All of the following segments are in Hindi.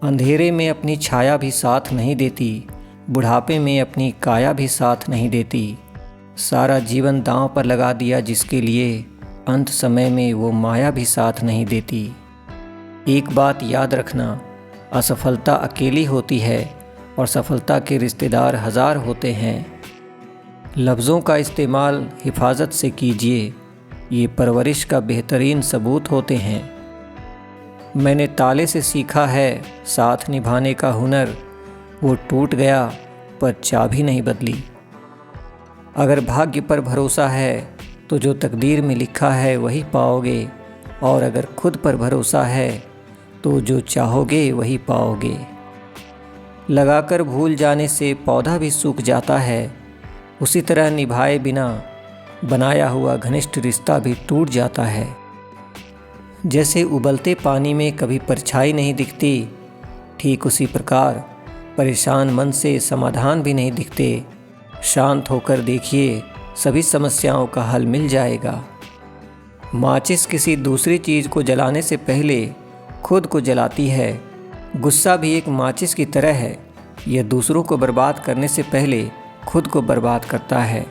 अंधेरे में अपनी छाया भी साथ नहीं देती, बुढ़ापे में अपनी काया भी साथ नहीं देती। सारा जीवन दांव पर लगा दिया जिसके लिए, अंत समय में वो माया भी साथ नहीं देती। एक बात याद रखना, असफलता अकेली होती है और सफलता के रिश्तेदार हजार होते हैं। लफ्ज़ों का इस्तेमाल हिफाजत से कीजिए, ये परवरिश का बेहतरीन सबूत होते हैं। मैंने ताले से सीखा है साथ निभाने का हुनर, वो टूट गया पर चाबी नहीं बदली। अगर भाग्य पर भरोसा है तो जो तकदीर में लिखा है वही पाओगे, और अगर खुद पर भरोसा है तो जो चाहोगे वही पाओगे। लगाकर भूल जाने से पौधा भी सूख जाता है, उसी तरह निभाए बिना बनाया हुआ घनिष्ठ रिश्ता भी टूट जाता है। जैसे उबलते पानी में कभी परछाई नहीं दिखती, ठीक उसी प्रकार परेशान मन से समाधान भी नहीं दिखते। शांत होकर देखिए, सभी समस्याओं का हल मिल जाएगा। माचिस किसी दूसरी चीज़ को जलाने से पहले खुद को जलाती है। गुस्सा भी एक माचिस की तरह है, यह दूसरों को बर्बाद करने से पहले खुद को बर्बाद करता है।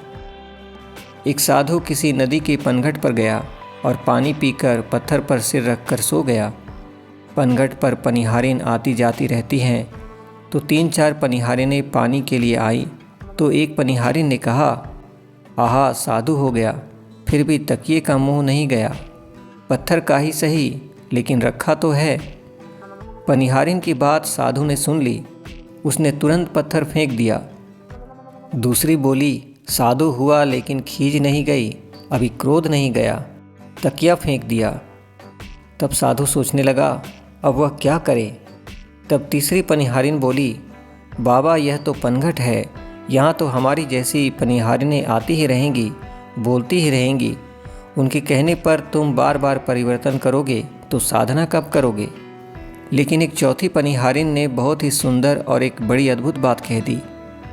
एक साधु किसी नदी के पनघट पर गया और पानी पीकर पत्थर पर सिर रखकर सो गया। पनघट पर पनिहारिन आती जाती रहती हैं, तो 3-4 पनिहारिनें पानी के लिए आई तो एक पनिहारिन ने कहा, आहा साधु हो गया, फिर भी तकिए का मुंह नहीं गया। पत्थर का ही सही, लेकिन रखा तो है। पनिहारिन की बात साधु ने सुन ली, उसने तुरंत पत्थर फेंक दिया। दूसरी बोली, साधु हुआ लेकिन खींच नहीं गई, अभी क्रोध नहीं गया, तकिया फेंक दिया। तब साधु सोचने लगा, अब वह क्या करे। तब तीसरी पनिहारिन बोली, बाबा यह तो पनघट है, यहाँ तो हमारी जैसी पनिहारिनें आती ही रहेंगी, बोलती ही रहेंगी। उनके कहने पर तुम बार बार परिवर्तन करोगे तो साधना कब करोगे। लेकिन एक चौथी पनिहारिन ने बहुत ही सुंदर और एक बड़ी अद्भुत बात कह दी,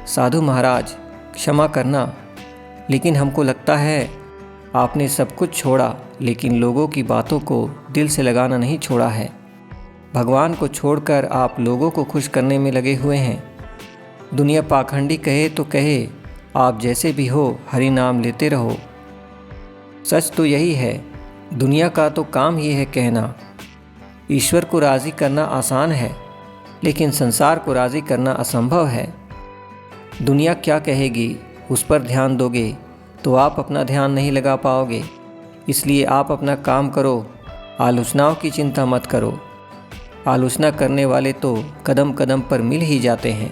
साधु महाराज क्षमा करना, लेकिन हमको लगता है आपने सब कुछ छोड़ा, लेकिन लोगों की बातों को दिल से लगाना नहीं छोड़ा है। भगवान को छोड़कर आप लोगों को खुश करने में लगे हुए हैं। दुनिया पाखंडी कहे तो कहे, आप जैसे भी हो हरि नाम लेते रहो। सच तो यही है, दुनिया का तो काम ही है कहना। ईश्वर को राज़ी करना आसान है, लेकिन संसार को राज़ी करना असंभव है। दुनिया क्या कहेगी उस पर ध्यान दोगे तो आप अपना ध्यान नहीं लगा पाओगे। इसलिए आप अपना काम करो, आलोचनाओं की चिंता मत करो। आलोचना करने वाले तो कदम कदम पर मिल ही जाते हैं।